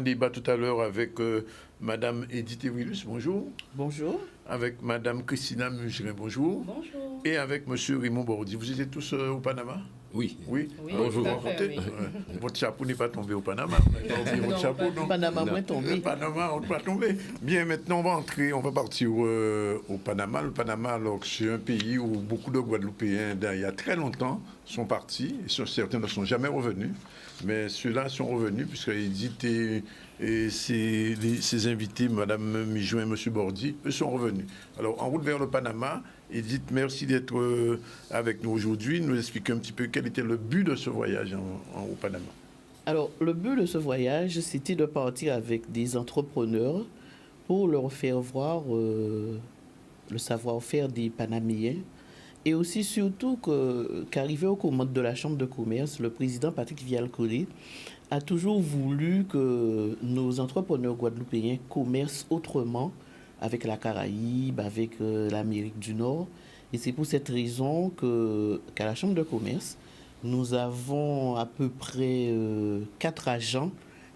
un débat tout à l'heure avec Madame Edith Evrillus, bonjour. Bonjour. Avec Madame Christina Mugerin, bonjour. Bonjour. Et avec Monsieur Raymond Bordi. Vous étiez tous au Panama? Oui. Oui. Oui, bonjour. tout à fait, oui. Votre chapeau n'est pas tombé au Panama. Non, Votre chapeau, pas du non. Panama moins tombé. Panama, on ne pas tomber. Bien, maintenant, on va partir au Panama. Le Panama, alors, c'est un pays où beaucoup de Guadeloupéens, il y a très longtemps, sont partis. Certains ne sont jamais revenus. Mais ceux-là sont revenus, puisqu'Edith et ses invités, Mme Mijoin et M. Bordi, eux sont revenus. Alors, en route vers le Panama, Edith, merci d'être avec nous aujourd'hui. Nous expliquer un petit peu quel était le but de ce voyage au Panama. Alors, le but de ce voyage, c'était de partir avec des entrepreneurs pour leur faire voir le savoir-faire des Panaméens. Et aussi, surtout, qu'arrivé aux commandes de la Chambre de commerce, le président Patrick Vial-Collé a toujours voulu que nos entrepreneurs guadeloupéens commercent autrement avec la Caraïbe, avec l'Amérique du Nord. Et c'est pour cette raison qu'à la Chambre de commerce, nous avons à peu près 4 agents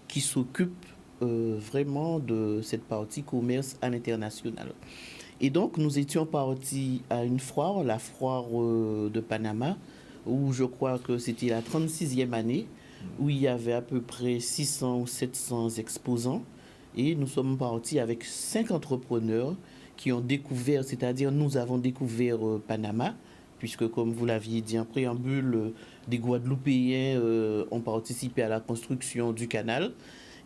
qui s'occupent vraiment de cette partie commerce à l'international. Et donc, nous étions partis à une foire, la foire de Panama, où je crois que c'était la 36e année, où il y avait à peu près 600 ou 700 exposants. Et nous sommes partis avec 5 entrepreneurs qui ont découvert, c'est-à-dire nous avons découvert Panama, puisque comme vous l'aviez dit en préambule, des Guadeloupéens ont participé à la construction du canal.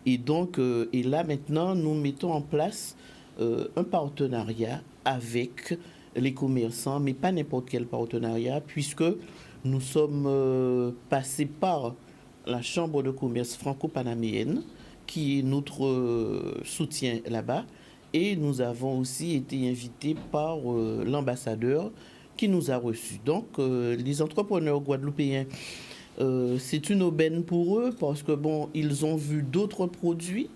Et donc, et là maintenant, nous mettons en place un partenariat avec les commerçants, mais pas n'importe quel partenariat, puisque nous sommes passés par la Chambre de commerce franco-panaméenne, qui est notre soutien là-bas, et nous avons aussi été invités par l'ambassadeur qui nous a reçus. Donc, les entrepreneurs guadeloupéens, c'est une aubaine pour eux, parce que bon, ils ont vu d'autres produits,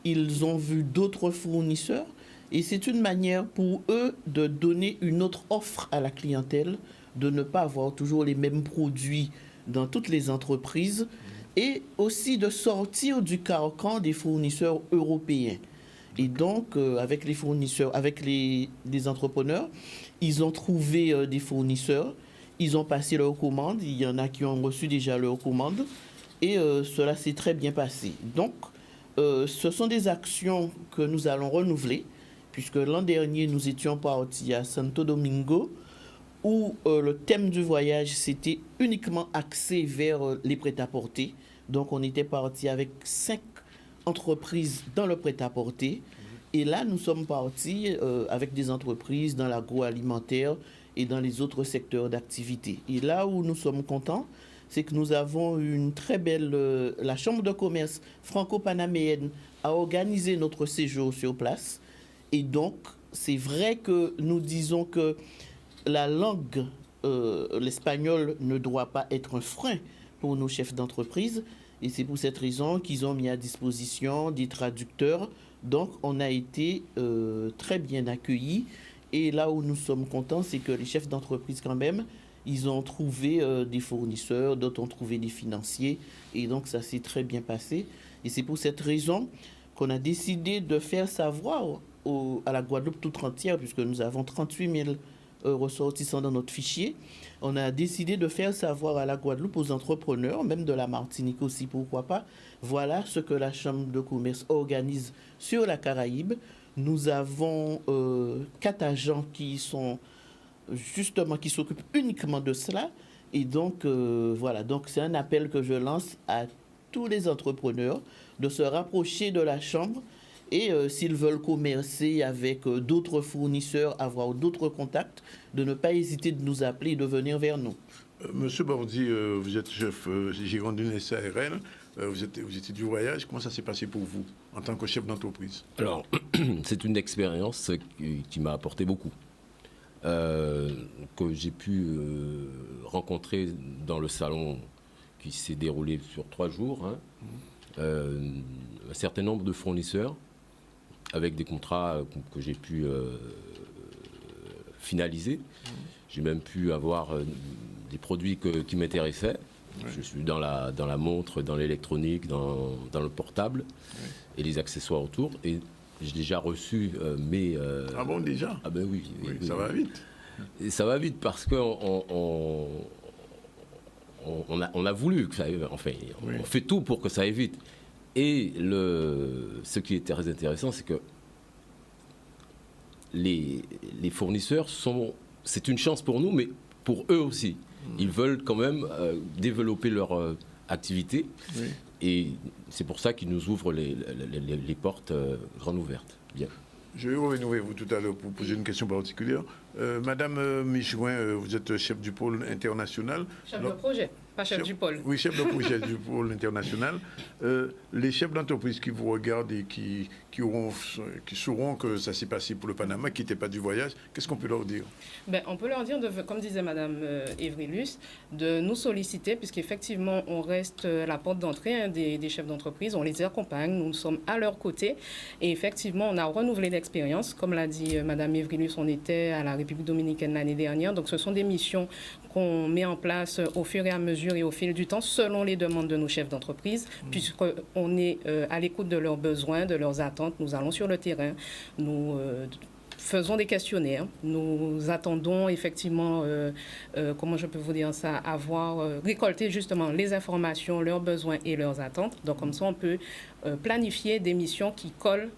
ils ont vu d'autres fournisseurs, et c'est une manière pour eux de donner une autre offre à la clientèle, de ne pas avoir toujours les mêmes produits dans toutes les entreprises, et aussi de sortir du carcan des fournisseurs européens. Et donc, avec les fournisseurs, avec les entrepreneurs, ils ont trouvé des fournisseurs, ils ont passé leurs commandes, il y en a qui ont reçu déjà leurs commandes, et cela s'est très bien passé. Donc, ce sont des actions que nous allons renouveler, puisque l'an dernier, nous étions partis à Santo Domingo, où le thème du voyage, c'était uniquement axé vers les prêt-à-porter. Donc, on était parti avec 5 entreprises dans le prêt-à-porter. Et là, nous sommes partis avec des entreprises dans l'agroalimentaire et dans les autres secteurs d'activité. Et là où nous sommes contents, c'est que nous avons une très belle... la Chambre de commerce franco-panaméenne a organisé notre séjour sur place. Et donc, c'est vrai que nous disons que la langue, l'espagnol, ne doit pas être un frein pour nos chefs d'entreprise. Et c'est pour cette raison qu'ils ont mis à disposition des traducteurs. Donc, on a été très bien accueillis. Et là où nous sommes contents, c'est que les chefs d'entreprise, quand même, ils ont trouvé des fournisseurs, d'autres ont trouvé des financiers. Et donc, ça s'est très bien passé. Et c'est pour cette raison qu'on a décidé de faire savoir à la Guadeloupe toute entière, puisque nous avons 38 000 ressortissants dans notre fichier. On a décidé de faire savoir à la Guadeloupe, aux entrepreneurs, même de la Martinique aussi, pourquoi pas, voilà ce que la Chambre de commerce organise sur la Caraïbe. Nous avons 4 agents qui sont justement, qui s'occupent uniquement de cela. Et donc, voilà, donc c'est un appel que je lance à tous les entrepreneurs de se rapprocher de la Chambre. Et s'ils veulent commercer avec d'autres fournisseurs, avoir d'autres contacts, de ne pas hésiter de nous appeler et de venir vers nous. Monsieur Bordi, vous êtes chef gérant d'une SARL, vous étiez du voyage. Comment ça s'est passé pour vous en tant que chef d'entreprise? Alors, c'est une expérience qui m'a apporté beaucoup, que j'ai pu rencontrer dans le salon qui s'est déroulé sur 3 jours, hein, un certain nombre de fournisseurs, avec des contrats que j'ai pu finaliser. J'ai même pu avoir des produits qui m'intéressaient, Je suis dans la montre, dans l'électronique, dans le portable et les accessoires autour. Et j'ai déjà reçu mes... Ah bon, déjà? Ah ben oui. Oui, ça va vite. Et ça va vite parce qu'on on a voulu que ça aille, enfin, on fait tout pour que ça aille vite. Et ce qui est très intéressant, c'est que les fournisseurs c'est une chance pour nous, mais pour eux aussi. Ils veulent quand même développer leur activité. Oui. Et c'est pour ça qu'ils nous ouvrent les portes grandes ouvertes. Bien. Je vais revenir avec vous tout à l'heure pour poser une question particulière. Madame Michouin, vous êtes chef du pôle international. Chef de projet, pas chef du pôle. Oui, chef de projet du pôle international. Les chefs d'entreprise qui vous regardent et qui sauront que ça s'est passé pour le Panama, qui n'étaient pas du voyage, qu'est-ce qu'on peut leur dire? On peut leur dire, comme disait Madame Evrilus, de nous solliciter, puisqu'effectivement, on reste la porte d'entrée des chefs d'entreprise, on les accompagne, nous sommes à leur côté. Et effectivement, on a renouvelé l'expérience. Comme l'a dit Madame Evrilus, on était à la République dominicaine l'année dernière. Donc, ce sont des missions qu'on met en place au fur et à mesure et au fil du temps, selon les demandes de nos chefs d'entreprise, puisqu'on est à l'écoute de leurs besoins, de leurs attentes. Nous allons sur le terrain, nous faisons des questionnaires, nous attendons effectivement, comment je peux vous dire ça, avoir récolté justement les informations, leurs besoins et leurs attentes. Donc comme ça, on peut planifier des missions qui collent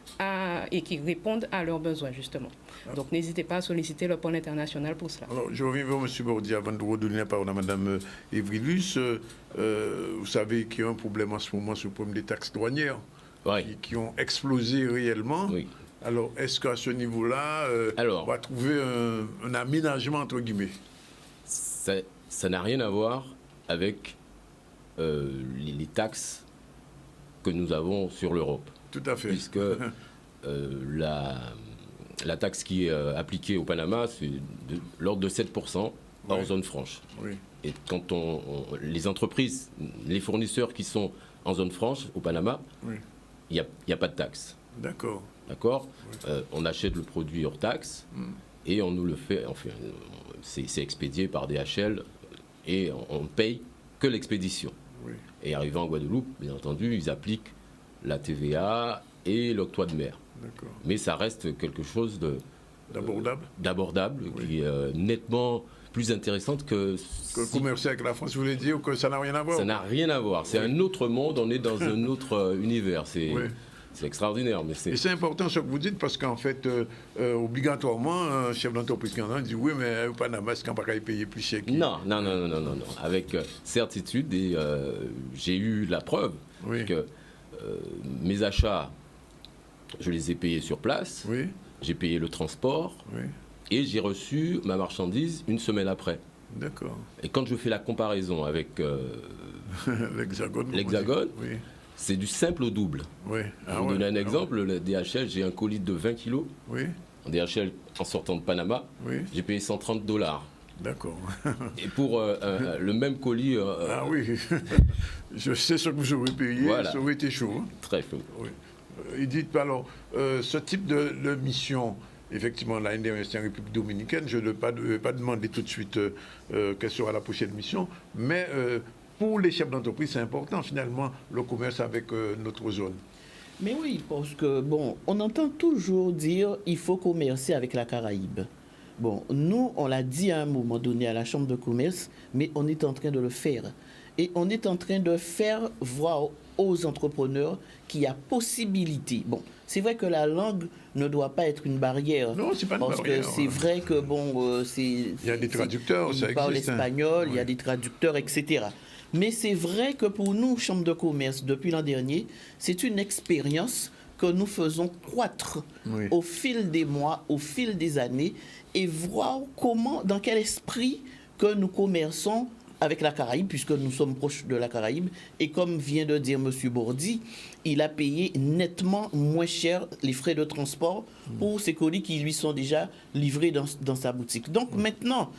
et qui répondent à leurs besoins justement. Donc n'hésitez pas à solliciter le pôle international pour cela. Alors, je reviens vers M. Bordi avant de redonner la parole à Mme Evrilus. Vous savez qu'il y a un problème en ce moment sur le problème des taxes douanières qui ont explosé réellement. Oui. Alors, est-ce qu'à ce niveau-là, on va trouver un aménagement, entre guillemets? Ça n'a rien à voir avec les taxes que nous avons sur l'Europe. Tout à fait. Puisque la taxe qui est appliquée au Panama, c'est de l'ordre de 7% hors zone franche. Oui. Et quand les entreprises, les fournisseurs qui sont en zone franche au Panama, il n'y a pas de taxe. D'accord. D'accord. Oui. On achète le produit hors taxe et on nous le fait. Enfin, c'est expédié par DHL et on ne paye que l'expédition. Oui. Et arrivant en Guadeloupe, bien entendu, ils appliquent la TVA et l'octroi de mer. Mais ça reste quelque chose d'abordable, qui est nettement plus intéressante que commercer avec la France, vous voulez dire que ça n'a rien à voir? Ça n'a rien à voir. C'est un autre monde, on est dans un autre univers. C'est extraordinaire. Et c'est important ce que vous dites parce qu'en fait, obligatoirement, un chef d'entreprise qui en a dit oui, mais au Panama, est-ce qu'on ne va pas payer plus cher? Non. Avec certitude, et j'ai eu la preuve que mes achats, je les ai payés sur place, j'ai payé le transport et j'ai reçu ma marchandise une semaine après. D'accord. Et quand je fais la comparaison avec l'Hexagone, c'est du simple au double. Je vais vous donner un exemple. Le DHL, j'ai un colis de 20 kilos. En DHL, en sortant de Panama, j'ai payé $130. D'accord. Et pour le même colis... ah oui, je sais ce que vous aurez payé, ça aurait été chaud. Hein. Très chaud. Oui. Et dites, alors, ce type de mission, effectivement, l'année dernière, c'est en République dominicaine, je ne vais pas demander tout de suite quelle sera la prochaine mission, mais pour les chefs d'entreprise, c'est important, finalement, le commerce avec notre zone. Mais oui, parce que, bon, on entend toujours dire il faut commercer avec la Caraïbe. Bon, nous, on l'a dit à un moment donné à la Chambre de commerce, mais on est en train de le faire. Et on est en train de faire voir aux entrepreneurs qu'il y a possibilité. Bon, c'est vrai que la langue ne doit pas être une barrière. Non, c'est pas une barrière. Parce que c'est vrai que, bon, il y a des traducteurs, ça existe. Ils parlent espagnol, il y a des traducteurs, etc. Mais c'est vrai que pour nous, Chambre de commerce, depuis l'an dernier, c'est une expérience que nous faisons croître au fil des mois, au fil des années, et voir comment, dans quel esprit que nous commerçons avec la Caraïbe, puisque nous sommes proches de la Caraïbe. Et comme vient de dire M. Bordi, il a payé nettement moins cher les frais de transport pour ces colis qui lui sont déjà livrés dans sa boutique. Donc maintenant,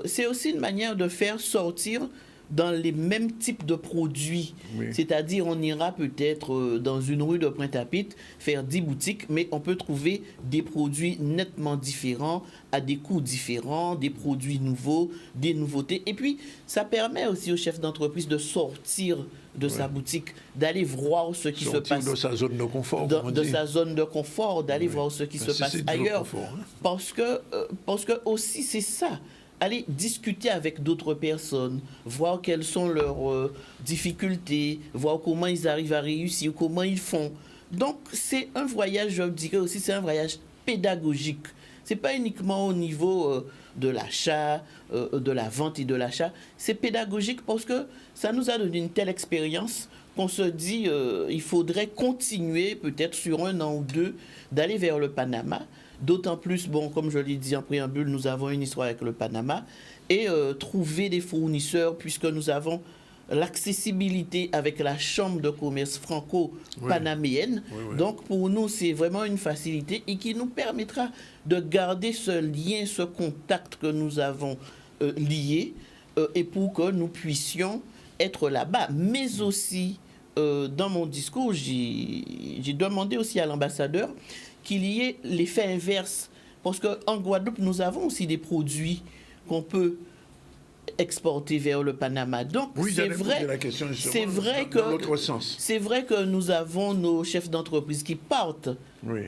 c'est aussi une manière de faire sortir dans les mêmes types de produits. Oui. C'est-à-dire, on ira peut-être dans une rue de Pointe-à-Pitre faire 10 boutiques, mais on peut trouver des produits nettement différents, à des coûts différents, des produits nouveaux, des nouveautés. Et puis, ça permet aussi au chef d'entreprise de sortir de sa boutique, d'aller voir ce qui se passe de sa zone de confort, de sa zone de confort, d'aller voir ce qui se passe c'est du ailleurs. confort, hein. Parce que aussi, c'est ça. Aller discuter avec d'autres personnes, voir quelles sont leurs difficultés, voir comment ils arrivent à réussir, comment ils font. Donc, c'est un voyage, je dirais aussi, c'est un voyage pédagogique. C'est pas uniquement au niveau de l'achat, de la vente et de l'achat. C'est pédagogique parce que ça nous a donné une telle expérience qu'on se dit il faudrait continuer peut-être sur 1 an ou 2 d'aller vers le Panama. D'autant plus, bon, comme je l'ai dit en préambule, nous avons une histoire avec le Panama et trouver des fournisseurs puisque nous avons l'accessibilité avec la Chambre de commerce franco-panaméenne. Oui. Donc, pour nous, c'est vraiment une facilité et qui nous permettra de garder ce lien, ce contact que nous avons lié et pour que nous puissions être là-bas. Mais aussi, dans mon discours, j'ai demandé aussi à l'ambassadeur qu'il y ait l'effet inverse. Parce qu'en Guadeloupe, nous avons aussi des produits qu'on peut exporter vers le Panama. Donc, Oui, c'est vrai, c'est vrai que dans l'autre sens. c'est vrai que nous avons nos chefs d'entreprise qui partent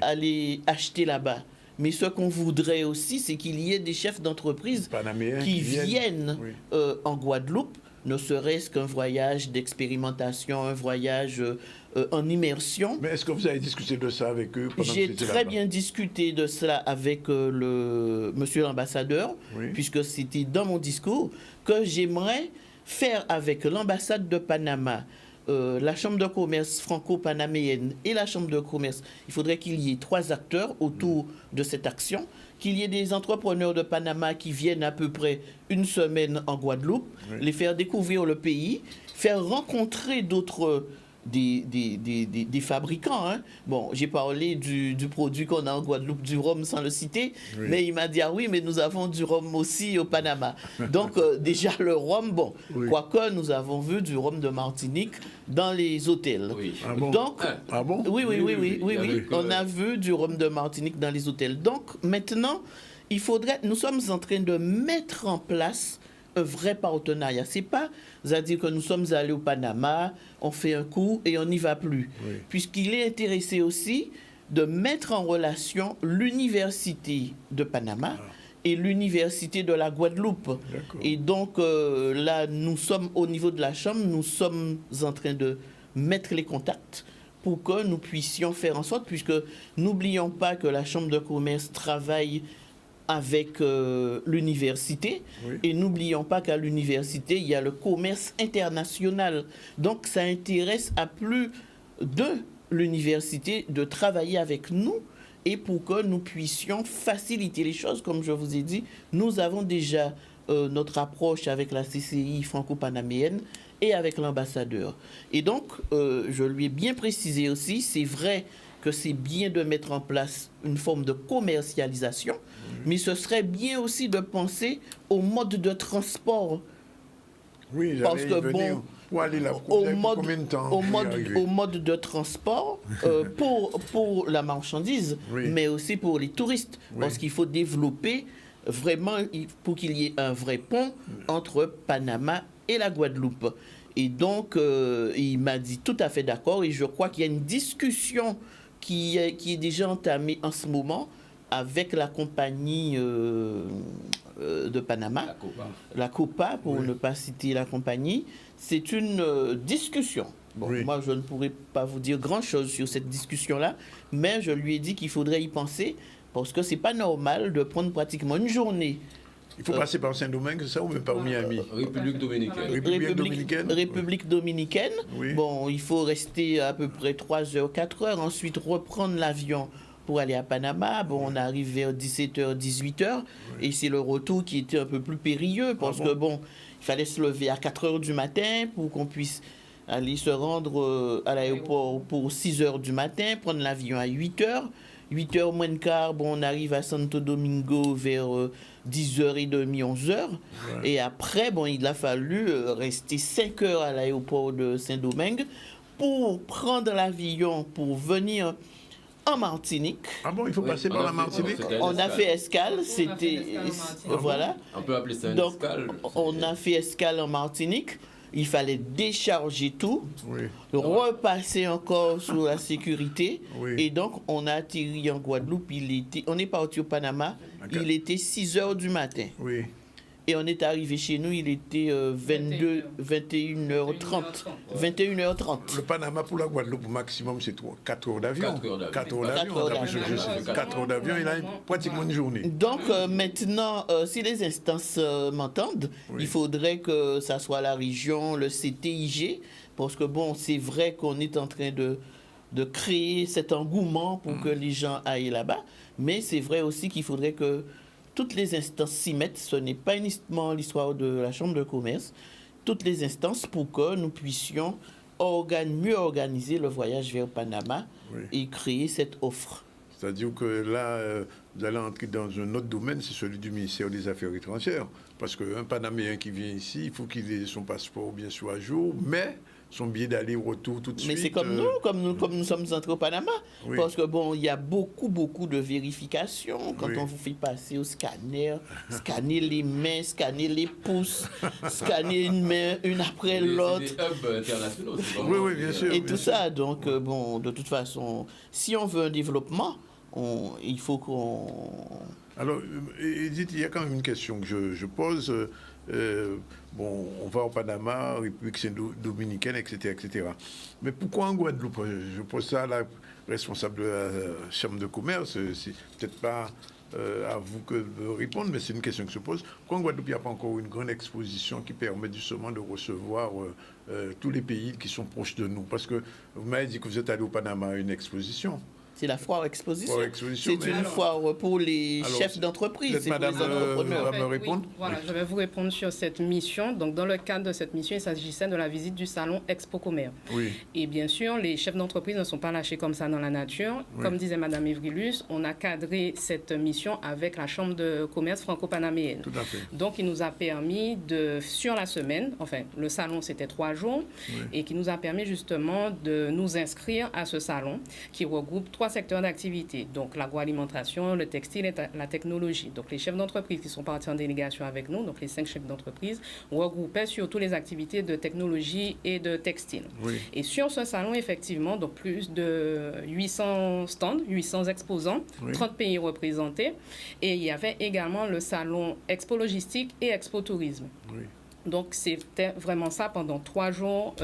aller acheter là-bas. Mais ce qu'on voudrait aussi, c'est qu'il y ait des chefs d'entreprise qui viennent en Guadeloupe, ne serait-ce qu'un voyage d'expérimentation, un voyage en immersion. Mais est-ce que vous avez discuté de ça avec eux pendant J'ai que vous étiez très là-bas? bien discuté de cela avec monsieur l'ambassadeur, puisque c'était dans mon discours, que j'aimerais faire avec l'ambassade de Panama, la Chambre de commerce franco-panaméenne et la Chambre de commerce. Il faudrait qu'il y ait 3 acteurs autour de cette action, qu'il y ait des entrepreneurs de Panama qui viennent à peu près 1 semaine en Guadeloupe, les faire découvrir le pays, faire rencontrer d'autres des fabricants. Hein. Bon, j'ai parlé du produit qu'on a en Guadeloupe, du rhum sans le citer, mais il m'a dit, ah oui, mais nous avons du rhum aussi au Panama. Donc, déjà, le rhum, bon, quoique nous avons vu du rhum de Martinique dans les hôtels. Oui. Ah bon? Donc, oui, on a vu du rhum de Martinique dans les hôtels. Donc, maintenant, nous sommes en train de mettre en place un vrai partenariat. C'est pas, c'est-à-dire que nous sommes allés au Panama, on fait un coup et on n'y va plus. Puisqu'il est intéressé aussi de mettre en relation l'université de Panama et l'université de la Guadeloupe. Et donc là, nous sommes au niveau de la Chambre, nous sommes en train de mettre les contacts pour que nous puissions faire en sorte, puisque n'oublions pas que la Chambre de commerce travaille avec l'université. Et n'oublions pas qu'à l'université, il y a le commerce international. Donc, ça intéresse à plus de l'université de travailler avec nous et pour que nous puissions faciliter les choses. Comme je vous ai dit, nous avons déjà notre approche avec la CCI franco-panaméenne et avec l'ambassadeur. Et donc, je lui ai bien précisé aussi, c'est vrai que c'est bien de mettre en place une forme de commercialisation, mais ce serait bien aussi de penser au mode de transport. Oui, parce que bon, au mode de transport pour la marchandise, mais aussi pour les touristes, parce qu'il faut développer vraiment, pour qu'il y ait un vrai pont entre Panama et la Guadeloupe. Et donc, il m'a dit tout à fait d'accord, et je crois qu'il y a une discussion qui est déjà entamée en ce moment avec la compagnie de Panama, la Copa, pour ne pas citer la compagnie. C'est une discussion. Bon, moi, je ne pourrais pas vous dire grand-chose sur cette discussion-là, mais je lui ai dit qu'il faudrait y penser, parce que c'est pas normal de prendre pratiquement une journée. Il faut passer par Saint-Domingue, c'est ça, ou même par Miami? République dominicaine. République dominicaine. Bon, il faut rester à peu près 3 heures, 4 heures, ensuite reprendre l'avion pour aller à Panama. Bon, on arrive vers 17h, 18h, et c'est le retour qui était un peu plus périlleux, parce que bon, il fallait se lever à 4 heures du matin pour qu'on puisse aller se rendre à l'aéroport pour 6 heures du matin, prendre l'avion à 8 heures, 8h moins de quart, bon, on arrive à Santo Domingo vers 10h30, 11h. Et après, bon, il a fallu rester 5 heures à l'aéroport de Saint-Domingue pour prendre l'avion pour venir en Martinique. Ah bon, il faut passer par la Martinique? On a fait escale, c'était... Voilà. On peut appeler ça une Donc, escale. on a fait escale en Martinique. Il fallait décharger tout, Oui. repasser encore sous la sécurité. Oui. Et donc, on a atterri en Guadeloupe. On est parti au Panama. D'accord. Il était 6h du matin. Oui. Et on est arrivé chez nous, il était 21h30. 21h30. Le Panama pour la Guadeloupe, au maximum, c'est 4 heures d'avion. 4 heures d'avion. 4 heures d'avion. 4 heures d'avion. Je sais, 4 heures d'avion, il a pratiquement une journée. Donc maintenant, si les instances m'entendent, Oui. il faudrait que ça soit la région, le CTIG, parce que bon, c'est vrai qu'on est en train de créer cet engouement pour que les gens aillent là-bas, mais c'est vrai aussi qu'il faudrait que toutes les instances s'y mettent. Ce n'est pas uniquement l'histoire de la Chambre de commerce, toutes les instances pour que nous puissions mieux organiser le voyage vers Panama Oui. et créer cette offre. C'est-à-dire que là, vous allez entrer dans un autre domaine, c'est celui du ministère des Affaires étrangères. Parce qu'un Panaméen qui vient ici, il faut qu'il ait son passeport bien sûr à jour, mais son billet d'aller-retour tout de suite. Mais c'est comme nous sommes entrés au Panama. Oui. Parce que bon, il y a beaucoup de vérifications quand Oui. on vous fait passer au scanner, scanner les mains, scanner les pouces, scanner une main une après l'autre. C'est des hubs internationaux. c'est Oui, vraiment oui, bien sûr. Et tout ça, donc bon, de toute façon, si on veut un développement, il faut qu'on... Alors, Edith, il y a quand même une question que je pose. Bon, on va au Panama, République dominicaine, etc., etc. Mais pourquoi en Guadeloupe? Je pose ça à la responsable de la Chambre de commerce. C'est peut-être pas à vous que de répondre, mais c'est une question qui se pose. Pourquoi en Guadeloupe, il n'y a pas encore une grande exposition qui permet justement de recevoir tous les pays qui sont proches de nous? Parce que vous m'avez dit que vous êtes allé au Panama à une exposition. C'est la foire exposition. Foire exposition, C'est mais une alors- foire pour les Alors, chefs d'entreprise, peut-être c'est pour les madame, entrepreneurs. va me répondre? Oui, voilà, je vais vous répondre sur cette mission. Donc, dans le cadre de cette mission, il s'agissait de la visite du salon Expo Commerce. Oui. Et bien sûr, les chefs d'entreprise ne sont pas lâchés comme ça dans la nature. Oui. Comme disait Madame Evrilus, on a cadré cette mission avec la Chambre de commerce franco-panaméenne. Tout à fait. Donc, il nous a permis sur la semaine, enfin, le salon c'était 3 jours, et qui nous a permis justement de nous inscrire à ce salon qui regroupe 3 secteurs d'activité. Donc, l'agroalimentation, le textile et la technologie. Donc, les chefs d'entreprise qui sont partis en délégation avec nous, donc les 5 chefs d'entreprise, regroupaient surtout les activités de technologie et de textile. Oui. Et sur ce salon, effectivement, donc plus de 800 stands, 800 exposants, Oui. 30 pays représentés. Et il y avait également le salon Expo Logistique et Expo Tourisme. Oui. Donc, c'était vraiment ça pendant 3 jours,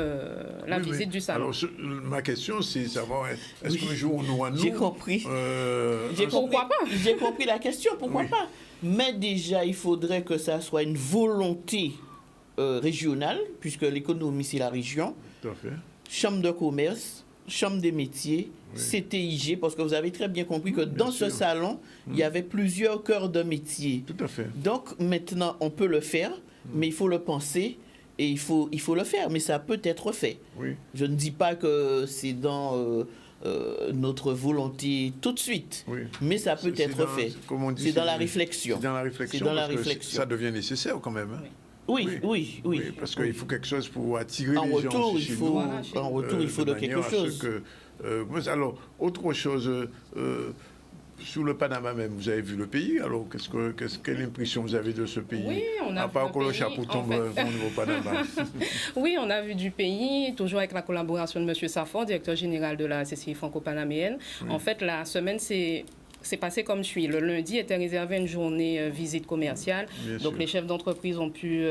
la Oui, visite mais du salon. Alors, ma question, c'est savoir, est-ce qu'un jour, nous, à nous... J'ai compris. un- Pourquoi pas? J'ai compris la question, pourquoi Oui. pas? Mais déjà, il faudrait que ça soit une volonté régionale, puisque l'économie, c'est la région, Tout à fait. chambre de commerce, chambre des métiers, Oui. CTIG, parce que vous avez très bien compris que dans ce sûr. salon, il y avait plusieurs cœurs de métier. Tout à fait. Donc maintenant, on peut le faire, mais il faut le penser et il faut le faire, mais ça peut être fait. Oui. Je ne dis pas que c'est dans notre volonté tout de suite, Oui. mais ça peut C'est être dans- fait. comme on dit, C'est dans la réflexion. C'est dans la réflexion. C'est dans la parce que réflexion. Ça devient nécessaire quand même. hein. Oui, Oui. oui, oui. Oui, parce qu'il faut quelque chose pour attirer En les gens retour, aussi il chez faut, nous. Voilà, chez en retour, il faut de quelque manière à ce chose. que, alors, autre chose, sur le Panama même, vous avez vu le pays. Alors, quelle impression vous avez de ce pays? Oui, on a À vu part le que le pays, chapeau en tombe fait. au Panama. Oui, on a vu du pays, toujours avec la collaboration de M. Saffor, directeur général de la CCI franco-panaméenne. En fait, la semaine, c'est passé comme suit. Le lundi était réservé une journée visite commerciale. Bien Donc sûr. les chefs d'entreprise ont pu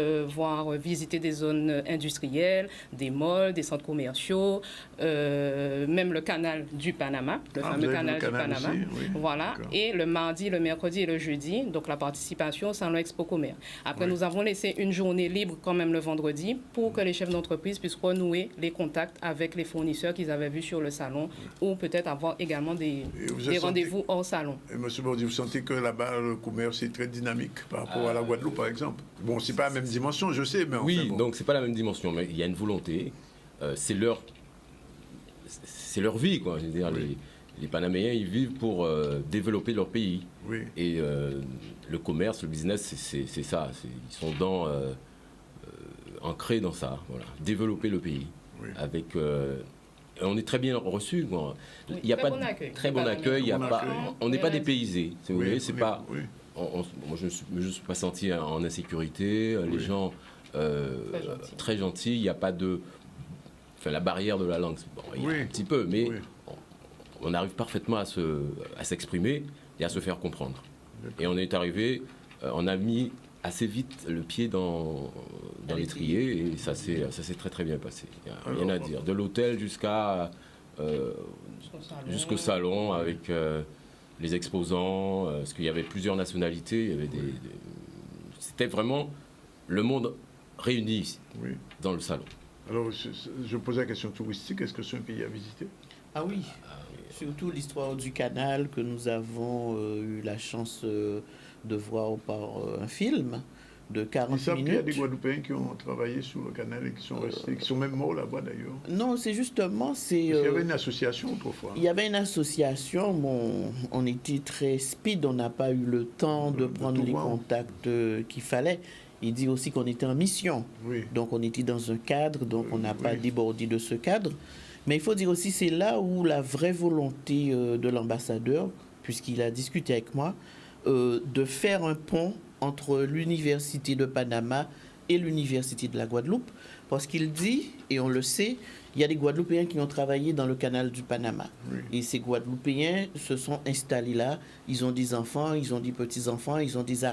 visiter des zones industrielles, des malls, des centres commerciaux, même le canal du Panama, le Ah, vous fameux avez vu canal le du canal Panama. aussi? Oui. Voilà. D'accord. Et le mardi, le mercredi et le jeudi, donc la participation au Salon Expo Commerce. Après, Oui. nous avons laissé une journée libre quand même le vendredi pour que les chefs d'entreprise puissent renouer les contacts avec les fournisseurs qu'ils avaient vus sur le salon ou peut-être avoir également des vous des sentez- rendez-vous hors salon. Et Monsieur Bordi, vous sentez que là-bas, le commerce est très dynamique par rapport à la Guadeloupe, par exemple? Bon, c'est pas la même dimension, je sais, mais enfin, Oui, bon. donc c'est pas la même dimension, mais il y a une volonté. C'est leur vie, quoi. Je veux dire, Oui. les Panaméens, ils vivent pour développer leur pays. Oui. Et le commerce, le business, c'est ça. Ils sont ancrés dans ça. Voilà. Développer le pays. Oui. Avec, on est très bien reçus. Bon. Oui, Il y a très pas bon de- accueil. Très bon accueil. Il y a Bon pas, accueil. on n'est pas Bien dépaysés. Si vous Oui, voulez, c'est oui, pas. oui. Moi, je ne me suis pas senti en insécurité. Les Oui. gens très gentils. Il n'y a pas de. Enfin, la barrière de la langue, bon, il y a Oui. un petit peu, mais Oui. on arrive parfaitement à s'exprimer et à se faire comprendre. Et on est arrivé, on a mis assez vite le pied dans l'étrier et ça s'est très très bien passé. Il n'y a rien à dire. De l'hôtel jusqu'au salon avec les exposants, parce qu'il y avait plusieurs nationalités, il y avait c'était vraiment le monde réuni ici, Oui. dans le salon. Alors, je pose la question touristique. Est-ce que c'est un pays à visiter? Ah oui, surtout l'histoire du canal que nous avons eu la chance de voir par un film de 40 Ils savent qu'il y a des minutes. Guadeloupéens qui ont travaillé sur le canal et qui sont restés, qui sont même morts là-bas d'ailleurs. Non, c'est justement, Parce qu'il y c'est... avait une association autrefois. Il y avait une association, bon, on était très speed, on n'a pas eu le temps de De prendre tout les voir. contacts qu'il fallait. Il dit aussi qu'on était en mission. Oui. Donc on était dans un cadre, donc on n'a pas Oui. débordé de ce cadre. Mais il faut dire aussi, c'est là où la vraie volonté de l'ambassadeur, puisqu'il a discuté avec moi, de faire un pont entre l'université de Panama et l'université de la Guadeloupe. Parce qu'il dit, et on le sait, il y a des Guadeloupéens qui ont travaillé dans le canal du Panama. Oui. Et ces Guadeloupéens se sont installés là. Ils ont des enfants, ils ont des petits-enfants, ils ont des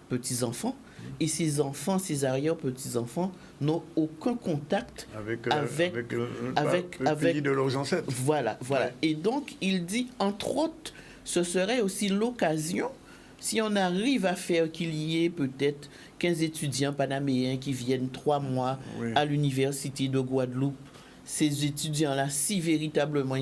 arrière-petits-enfants. Et ces enfants, ces arrière-petits-enfants n'ont aucun contact Avec, avec- le avec- pays de leurs ancêtres. voilà, voilà. Ouais. Et donc, il dit, entre autres, ce serait aussi l'occasion, si on arrive à faire qu'il y ait peut-être 15 étudiants panaméens qui viennent 3 mois Oui. à l'université de Guadeloupe, ces étudiants-là, si véritablement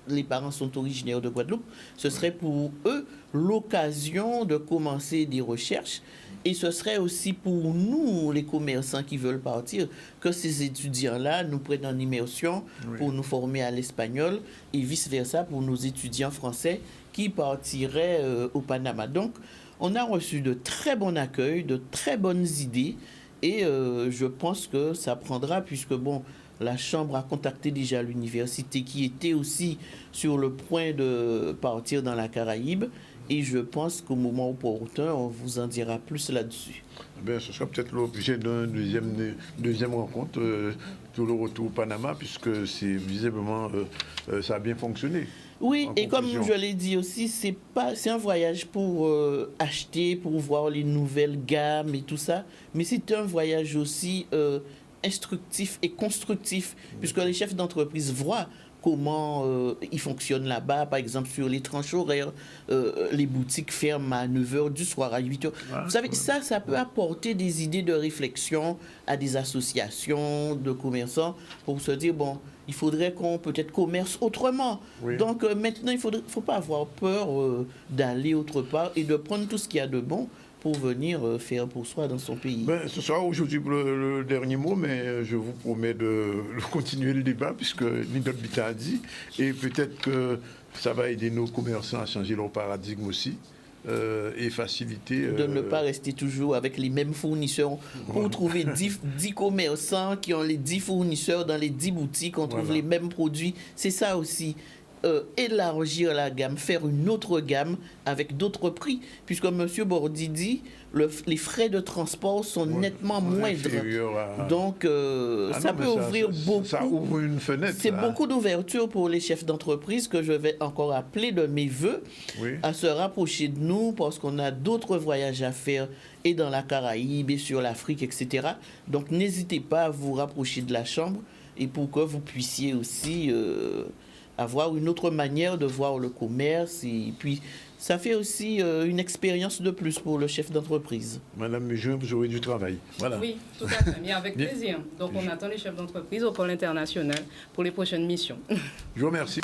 les parents sont originaires de Guadeloupe, ce serait pour eux l'occasion de commencer des recherches. Et ce serait aussi pour nous, les commerçants qui veulent partir, que ces étudiants-là nous prennent en immersion Oui. pour nous former à l'espagnol et vice-versa pour nos étudiants français qui partiraient au Panama. Donc, on a reçu de très bons accueils, de très bonnes idées et je pense que ça prendra puisque, bon, la Chambre a contacté déjà l'université qui était aussi sur le point de partir dans la Caraïbe. Et je pense qu'au moment opportun, on vous en dira plus là-dessus. Ben, ce sera peut-être l'objet d'une deuxième rencontre pour le retour au Panama, puisque c'est visiblement ça a bien fonctionné. Oui, En et comme conclusion. je l'ai dit aussi, c'est un voyage pour acheter, pour voir les nouvelles gammes et tout ça, mais c'est un voyage aussi instructif et constructif, puisque les chefs d'entreprise voient comment ils fonctionnent là-bas, par exemple sur les tranches horaires, les boutiques ferment à 9h du soir, à 8h. Ah, Vous savez, ouais. ça peut apporter des idées de réflexion à des associations de commerçants pour se dire, bon, il faudrait qu'on peut-être commerce autrement. Oui. Donc maintenant, il ne faut pas avoir peur d'aller autre part et de prendre tout ce qu'il y a de bon pour venir faire pour soi dans son pays. Ben, ce sera aujourd'hui le dernier mot, mais je vous promets de continuer le débat, puisque Nidot Bita a dit, et peut-être que ça va aider nos commerçants à changer leur paradigme aussi, et faciliter... De ne pas rester toujours avec les mêmes fournisseurs. Pour trouver 10 commerçants qui ont les 10 fournisseurs dans les 10 boutiques, on trouve Voilà. les mêmes produits. C'est ça aussi. Élargir la gamme, faire une autre gamme avec d'autres prix. Puisque M. Bordi dit, les frais de transport sont nettement moindres. inférieur à- Donc, Ah ça non, peut mais ouvrir beaucoup. Ça ouvre une fenêtre. C'est là. beaucoup d'ouverture pour les chefs d'entreprise que je vais encore appeler de mes voeux Oui. à se rapprocher de nous parce qu'on a d'autres voyages à faire et dans la Caraïbe et sur l'Afrique, etc. Donc n'hésitez pas à vous rapprocher de la Chambre et pour que vous puissiez aussi avoir une autre manière de voir le commerce et puis ça fait aussi une expérience de plus pour le chef d'entreprise. Madame Mujin, vous aurez du travail. Voilà. Oui, tout à fait, mais avec Bien. plaisir. Donc on attend les chefs d'entreprise au pôle international pour les prochaines missions. Je vous remercie.